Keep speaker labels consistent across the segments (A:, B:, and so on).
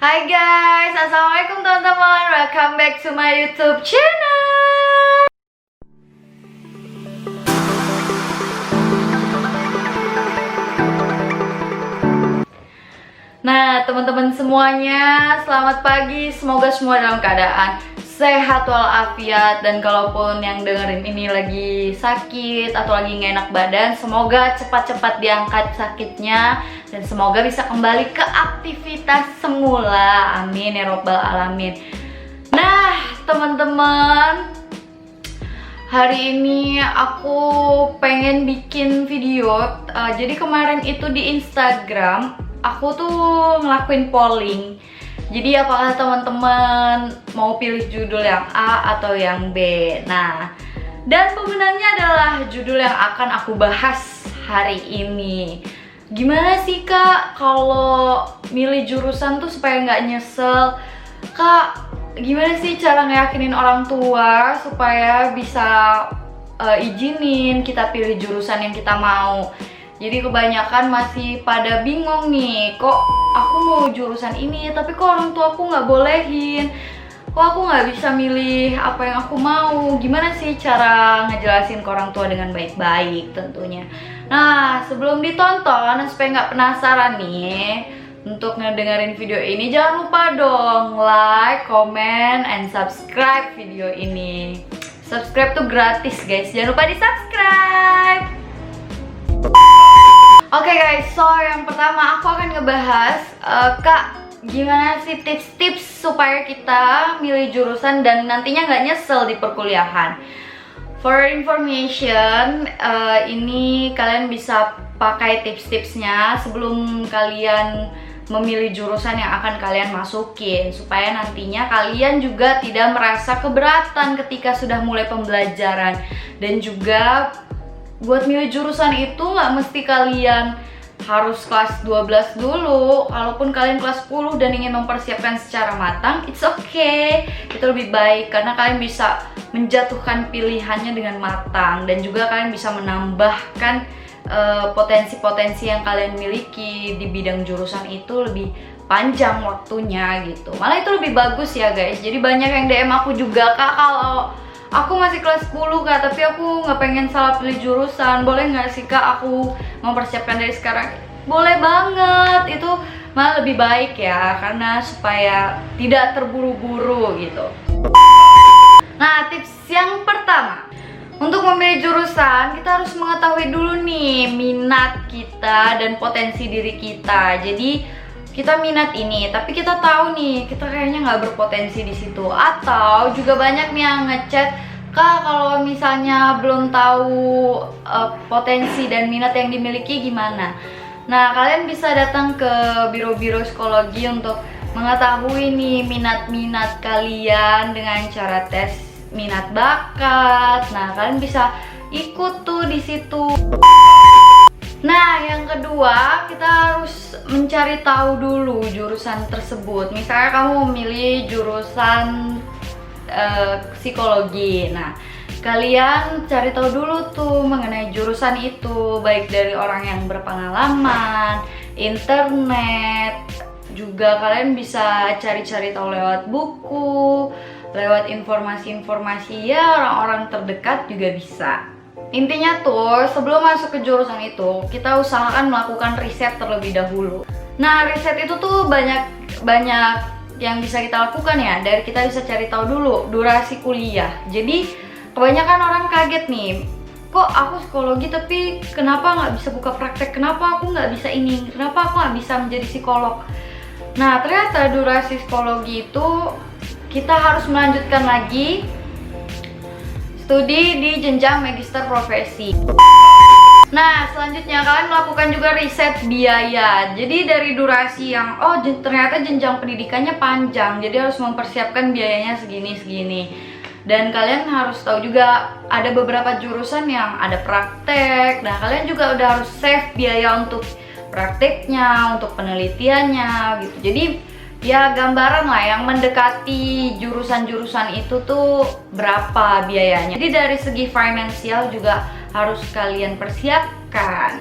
A: Hai guys, assalamualaikum teman-teman. Welcome back to my YouTube channel. Nah, teman-teman semuanya, selamat pagi. Semoga semua dalam keadaan sehat walafiat. Dan kalaupun yang dengerin ini lagi sakit atau lagi nggak enak badan, semoga cepat-cepat diangkat sakitnya dan semoga bisa kembali ke aktivitas semula. Amin ya robbal alamin. Nah, teman-teman, hari ini aku pengen bikin video. Jadi kemarin itu di Instagram aku tuh ngelakuin polling. Jadi apakah teman-teman mau pilih judul yang A atau yang B? Nah, dan pemenangnya adalah judul yang akan aku bahas hari ini. Gimana sih kak kalau milih jurusan tuh supaya nggak nyesel? Kak, gimana sih cara ngeyakinin orang tua supaya bisa izinin kita pilih jurusan yang kita mau? Jadi kebanyakan masih pada bingung nih, kok aku mau jurusan ini tapi kok orang tua aku nggak bolehin, kok aku nggak bisa milih apa yang aku mau. Gimana sih cara ngejelasin ke orang tua dengan baik-baik tentunya. Nah, sebelum ditonton supaya nggak penasaran nih untuk ngedengerin video ini, jangan lupa dong like, comment, and subscribe video ini. Subscribe tuh gratis guys, jangan lupa di subscribe. Oke guys, so yang pertama aku akan ngebahas kak, gimana sih tips-tips supaya kita milih jurusan dan nantinya nggak nyesel di perkuliahan. For information, ini kalian bisa pakai tips-tipsnya sebelum kalian memilih jurusan yang akan kalian masukin, supaya nantinya kalian juga tidak merasa keberatan ketika sudah mulai pembelajaran. Dan juga buat milih jurusan itu nggak mesti kalian harus kelas 12 dulu. Kalaupun kalian kelas 10 dan ingin mempersiapkan secara matang, it's okay. Itu lebih baik karena kalian bisa menjatuhkan pilihannya dengan matang. Dan juga kalian bisa menambahkan potensi-potensi yang kalian miliki di bidang jurusan itu lebih panjang waktunya gitu. Malah itu lebih bagus ya guys. Jadi banyak yang DM aku juga, kak kalau aku masih kelas 10 kak, tapi aku nggak pengen salah pilih jurusan, boleh nggak sih kak aku mempersiapkan dari sekarang? Boleh banget, itu malah lebih baik ya, karena supaya tidak terburu-buru gitu. Nah, tips yang pertama, untuk memilih jurusan kita harus mengetahui dulu nih minat kita dan potensi diri kita. Jadi kita minat ini, tapi kita tahu nih kita kayaknya nggak berpotensi di situ. Atau juga banyak nih yang ngechat, kak kalau misalnya belum tahu potensi dan minat yang dimiliki gimana? Nah, kalian bisa datang ke biro-biro psikologi untuk mengetahui nih minat-minat kalian dengan cara tes minat bakat. Nah, kalian bisa ikut tuh di situ. Nah, yang kedua, kita harus mencari tahu dulu jurusan tersebut. Misalnya kamu memilih jurusan psikologi. Nah, kalian cari tahu dulu tuh mengenai jurusan itu, baik dari orang yang berpengalaman, internet, juga kalian bisa cari-cari tahu lewat buku, lewat informasi-informasi ya orang-orang terdekat juga bisa. Intinya tuh, sebelum masuk ke jurusan itu, kita usahakan melakukan riset terlebih dahulu. Nah, riset itu tuh banyak yang bisa kita lakukan ya. Dari kita bisa cari tahu dulu durasi kuliah. Jadi, kebanyakan orang kaget nih, kok aku psikologi tapi kenapa nggak bisa buka praktek? Kenapa aku nggak bisa ini? Kenapa aku nggak bisa menjadi psikolog? Nah, ternyata durasi psikologi itu kita harus melanjutkan lagi studi di jenjang magister profesi. Nah, selanjutnya kalian melakukan juga riset biaya. Jadi dari durasi yang ternyata jenjang pendidikannya panjang, jadi harus mempersiapkan biayanya segini. Dan kalian harus tahu juga ada beberapa jurusan yang ada praktek. Nah, kalian juga udah harus save biaya untuk prakteknya, untuk penelitiannya gitu. Jadi ya gambaran lah yang mendekati jurusan-jurusan itu tuh berapa biayanya. Jadi dari segi finansial juga harus kalian persiapkan.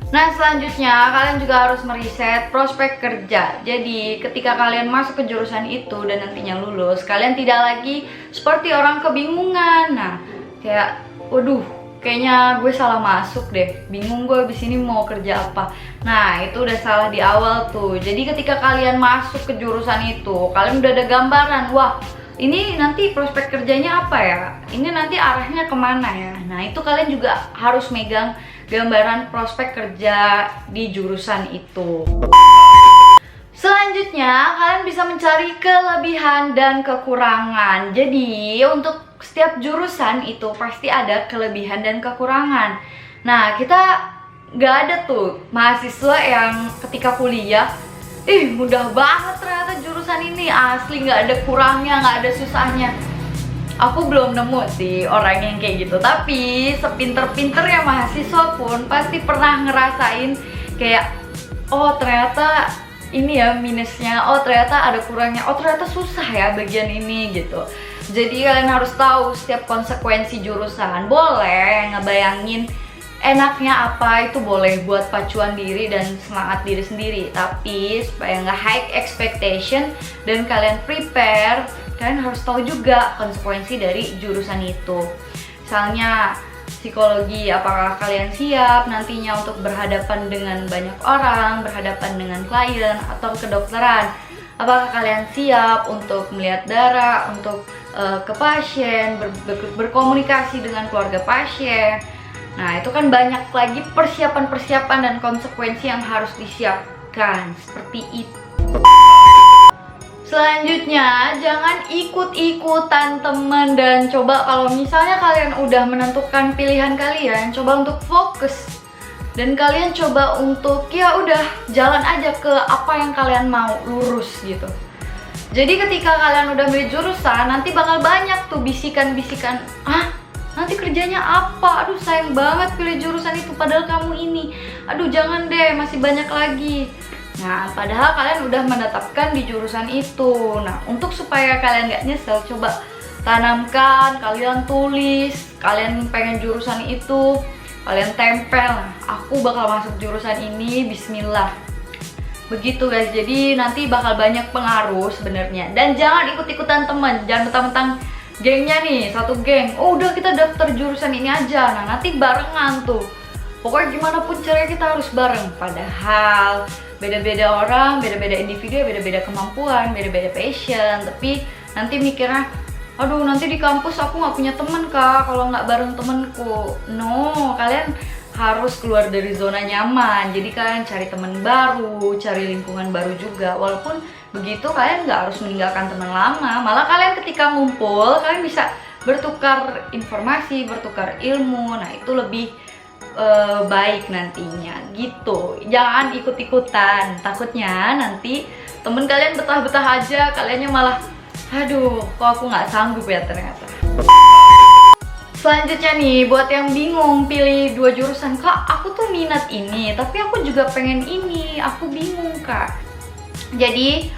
A: Nah, selanjutnya kalian juga harus meriset prospek kerja. Jadi, ketika kalian masuk ke jurusan itu dan nantinya lulus, kalian tidak lagi seperti orang kebingungan. Nah, kayak, waduh, kayaknya gue salah masuk deh. Bingung gue abis ini mau kerja apa. Nah, itu udah salah di awal tuh. Jadi, ketika kalian masuk ke jurusan itu, kalian udah ada gambaran. Wah, ini nanti prospek kerjanya apa ya? Ini nanti arahnya kemana ya? Nah, itu kalian juga harus megang gambaran prospek kerja di jurusan itu. Selanjutnya, kalian bisa mencari kelebihan dan kekurangan. Jadi, untuk setiap jurusan itu pasti ada kelebihan dan kekurangan. Nah, kita nggak ada tuh mahasiswa yang ketika kuliah, mudah banget ternyata jurusan ini, asli nggak ada kurangnya, nggak ada susahnya. Aku belum nemu sih orang yang kayak gitu, tapi sepinter-pinternya mahasiswa pun pasti pernah ngerasain kayak, oh ternyata ini ya minusnya, oh ternyata ada kurangnya, oh ternyata susah ya bagian ini gitu. Jadi kalian harus tahu setiap konsekuensi jurusan. Boleh ngebayangin enaknya apa, itu boleh buat pacuan diri dan semangat diri sendiri, tapi supaya nggak high expectation dan kalian prepare, kalian harus tahu juga konsekuensi dari jurusan itu. Misalnya psikologi, apakah kalian siap nantinya untuk berhadapan dengan banyak orang, berhadapan dengan klien, atau kedokteran, apakah kalian siap untuk melihat darah, untuk ke pasien, berkomunikasi dengan keluarga pasien. Nah, itu kan banyak lagi persiapan-persiapan dan konsekuensi yang harus disiapkan, seperti itu. Selanjutnya, jangan ikut-ikutan teman dan coba kalau misalnya kalian udah menentukan pilihan kalian, coba untuk fokus. Dan kalian coba untuk ya udah jalan aja ke apa yang kalian mau, lurus gitu. Jadi ketika kalian udah milih jurusan, nanti bakal banyak tuh bisikan-bisikan, nanti kerjanya apa? Aduh sayang banget pilih jurusan itu padahal kamu ini. Aduh jangan deh, masih banyak lagi. Nah, padahal kalian udah menetapkan di jurusan itu. Nah, untuk supaya kalian gak nyesel, coba tanamkan, kalian tulis, kalian pengen jurusan itu, kalian tempel. Nah, aku bakal masuk jurusan ini, bismillah. Begitu guys, jadi nanti bakal banyak pengaruh sebenarnya. Dan jangan ikut-ikutan teman, jangan mentang-mentang gengnya nih, satu geng, oh udah kita daftar jurusan ini aja. Nah, nanti barengan tuh. Pokoknya gimana pun caranya kita harus bareng. Padahal beda-beda orang, beda-beda individu, beda-beda kemampuan, beda-beda passion. Tapi nanti mikirnya, aduh nanti di kampus aku nggak punya temen kak kalau nggak bareng temenku. No, kalian harus keluar dari zona nyaman. Jadi kalian cari teman baru, cari lingkungan baru juga. Walaupun begitu kalian nggak harus meninggalkan teman lama. Malah kalian ketika ngumpul, kalian bisa bertukar informasi, bertukar ilmu. Nah, itu lebih baik nantinya gitu. Jangan ikut-ikutan, takutnya nanti temen kalian betah-betah aja, kaliannya malah aduh kok aku nggak sanggup ya ternyata. Selanjutnya nih, buat yang bingung pilih dua jurusan, kak aku tuh minat ini tapi aku juga pengen ini, aku bingung kak. Jadi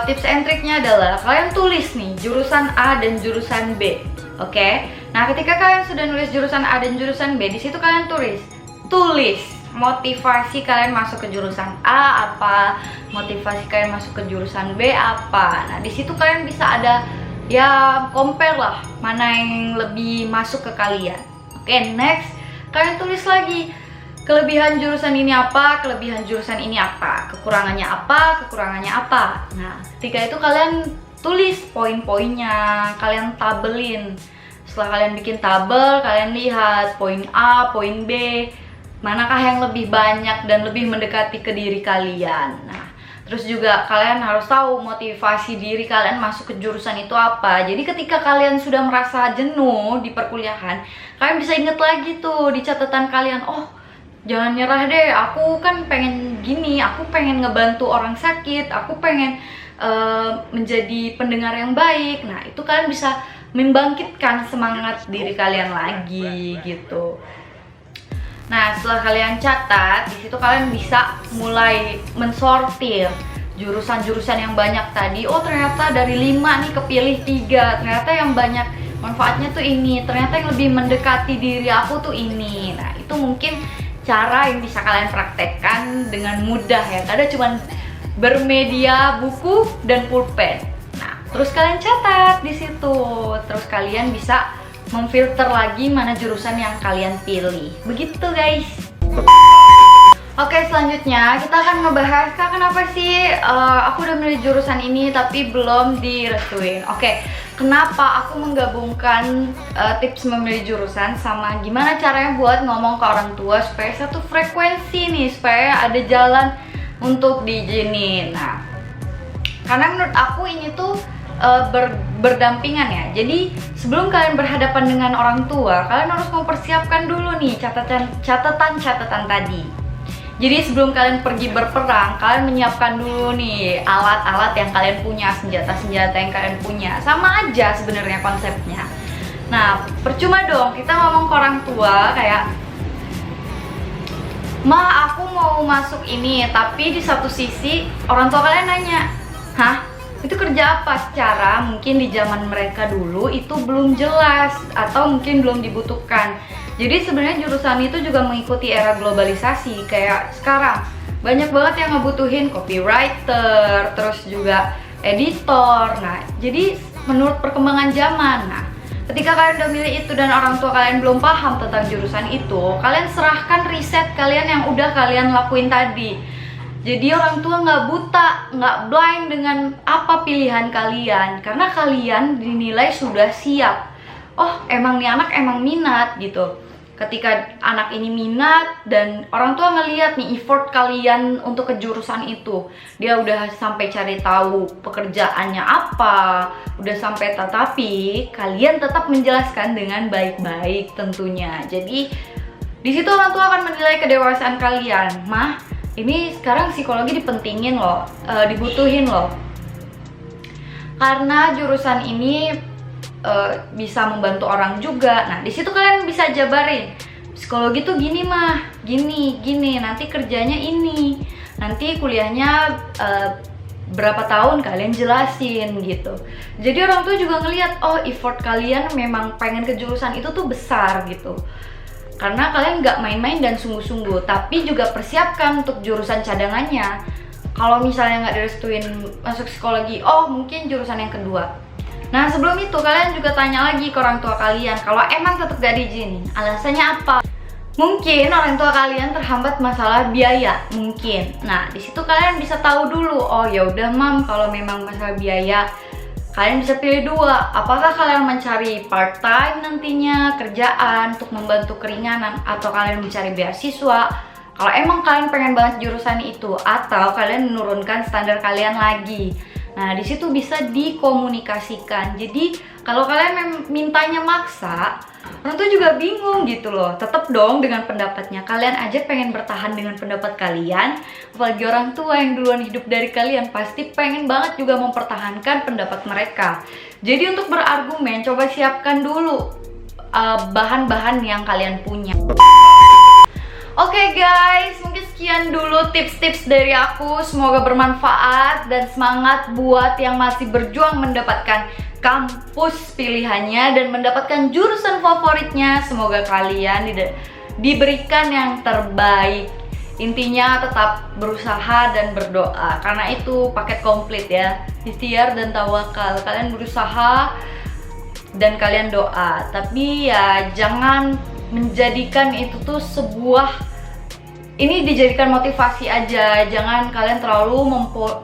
A: tips and triknya adalah kalian tulis nih jurusan A dan jurusan B. Oke. Nah, ketika kalian sudah nulis jurusan A dan jurusan B, di situ kalian tulis motivasi kalian masuk ke jurusan A apa, motivasi kalian masuk ke jurusan B apa. Nah, di situ kalian bisa ada ya compare lah mana yang lebih masuk ke kalian. Oke, next kalian tulis lagi kelebihan jurusan ini apa, kelebihan jurusan ini apa, kekurangannya apa, kekurangannya apa. Nah, ketika itu kalian tulis poin-poinnya, kalian tabelin. Setelah kalian bikin tabel, kalian lihat poin A, poin B, manakah yang lebih banyak dan lebih mendekati ke diri kalian. Nah, terus juga kalian harus tahu motivasi diri kalian masuk ke jurusan itu apa. Jadi ketika kalian sudah merasa jenuh di perkuliahan, kalian bisa inget lagi tuh di catatan kalian, oh jangan nyerah deh, aku kan pengen gini, aku pengen ngebantu orang sakit, aku pengen menjadi pendengar yang baik. Nah, itu kalian bisa membangkitkan semangat diri kalian lagi gitu. Nah, setelah kalian catat, di situ kalian bisa mulai mensortir jurusan-jurusan yang banyak tadi. Oh, ternyata dari 5 nih kepilih 3. Ternyata yang banyak manfaatnya tuh ini. Ternyata yang lebih mendekati diri aku tuh ini. Nah, itu mungkin cara yang bisa kalian praktekkan dengan mudah ya. Karena cuman bermedia buku dan pulpen. Nah, terus kalian catat di situ. Terus kalian bisa memfilter lagi mana jurusan yang kalian pilih. Begitu guys. Oke, selanjutnya kita akan ngebahas Kak, kenapa sih aku udah milih jurusan ini tapi belum direstuin. Oke, kenapa aku menggabungkan tips memilih jurusan sama gimana caranya buat ngomong ke orang tua supaya satu frekuensi nih, supaya ada jalan untuk diizinin. Nah, karena menurut aku ini tuh berdampingan ya. Jadi sebelum kalian berhadapan dengan orang tua, kalian harus mempersiapkan dulu nih catatan tadi. Jadi sebelum kalian pergi berperang, kalian menyiapkan dulu nih alat-alat yang kalian punya, senjata-senjata yang kalian punya. Sama aja sebenarnya konsepnya. Nah, percuma dong kita ngomong ke orang tua kayak, "Ma, aku mau masuk ini," tapi di satu sisi orang tua kalian nanya, "Hah? Itu kerja apa?" Secara mungkin di zaman mereka dulu itu belum jelas atau mungkin belum dibutuhkan. Jadi sebenarnya jurusan itu juga mengikuti era globalisasi. Kayak sekarang banyak banget yang ngebutuhin copywriter, terus juga editor. Nah, jadi menurut perkembangan zaman. Nah, ketika kalian udah milih itu dan orang tua kalian belum paham tentang jurusan itu, kalian serahkan riset kalian yang udah kalian lakuin tadi. Jadi orang tua nggak buta, nggak blind dengan apa pilihan kalian, karena kalian dinilai sudah siap. Oh, emang nih anak emang minat gitu. Ketika anak ini minat dan orang tua ngeliat nih effort kalian untuk ke jurusan itu, dia udah sampai cari tahu pekerjaannya apa, udah sampai, tetapi kalian tetap menjelaskan dengan baik-baik tentunya. Jadi di situ orang tua akan menilai kedewasaan kalian. "Mah, ini sekarang psikologi dipentingin loh, dibutuhin loh. Karena jurusan ini bisa membantu orang juga." Nah, di situ kalian bisa jabarin, psikologi tuh gini mah, gini, nanti kerjanya ini, nanti kuliahnya berapa tahun kalian jelasin gitu. Jadi orang tua juga ngelihat, oh effort kalian memang pengen ke jurusan itu tuh besar gitu. Karena kalian nggak main-main dan sungguh-sungguh, tapi juga persiapkan untuk jurusan cadangannya. Kalau misalnya nggak direstuin masuk psikologi, oh mungkin jurusan yang kedua. Nah, sebelum itu kalian juga tanya lagi ke orang tua kalian kalau emang tetap gak diizinin, alasannya apa? Mungkin orang tua kalian terhambat masalah biaya, mungkin. Nah, di situ kalian bisa tahu dulu, oh ya udah mam, kalau memang masalah biaya, kalian bisa pilih dua. Apakah kalian mencari part time nantinya kerjaan untuk membantu keringanan, atau kalian mencari beasiswa? Kalau emang kalian pengen banget jurusan itu, atau kalian menurunkan standar kalian lagi. Nah, di situ bisa dikomunikasikan. Jadi, kalau kalian mintanya maksa, orang tua juga bingung gitu loh. Tetap dong dengan pendapatnya. Kalian aja pengen bertahan dengan pendapat kalian, apalagi orang tua yang duluan hidup dari kalian pasti pengen banget juga mempertahankan pendapat mereka. Jadi untuk berargumen, coba siapkan dulu bahan-bahan yang kalian punya. Oke guys, mungkin sekian dulu tips-tips dari aku. Semoga bermanfaat dan semangat buat yang masih berjuang mendapatkan kampus pilihannya dan mendapatkan jurusan favoritnya. Semoga kalian diberikan yang terbaik. Intinya tetap berusaha dan berdoa, karena itu paket komplit ya. Ikhtiar dan tawakal. Kalian berusaha dan kalian doa, tapi ya jangan menjadikan itu tuh ini dijadikan motivasi aja. Jangan kalian terlalu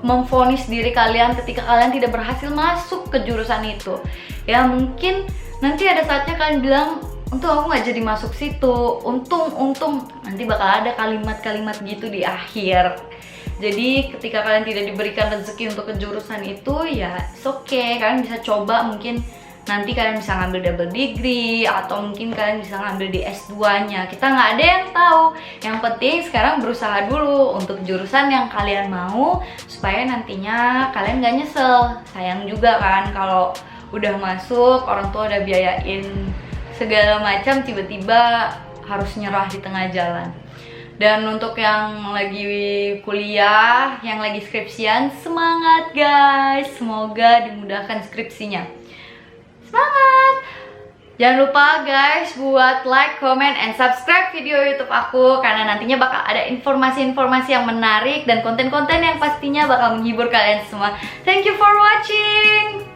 A: memvonis diri kalian ketika kalian tidak berhasil masuk ke jurusan itu. Ya mungkin nanti ada saatnya kalian bilang, untung aku nggak jadi masuk situ, untung nanti bakal ada kalimat-kalimat gitu di akhir. Jadi ketika kalian tidak diberikan rezeki untuk ke jurusan itu, ya it's okay, kalian bisa coba, mungkin nanti kalian bisa ngambil double degree, atau mungkin kalian bisa ngambil di S2-nya. Kita nggak ada yang tahu. Yang penting sekarang berusaha dulu untuk jurusan yang kalian mau, supaya nantinya kalian nggak nyesel. Sayang juga kan kalau udah masuk, orang tua udah biayain segala macam, tiba-tiba harus nyerah di tengah jalan. Dan untuk yang lagi kuliah, yang lagi skripsian, semangat guys. Semoga dimudahkan skripsinya. Semangat! Jangan lupa guys buat like, comment, and subscribe video YouTube aku karena nantinya bakal ada informasi-informasi yang menarik dan konten-konten yang pastinya bakal menghibur kalian semua. Thank you for watching.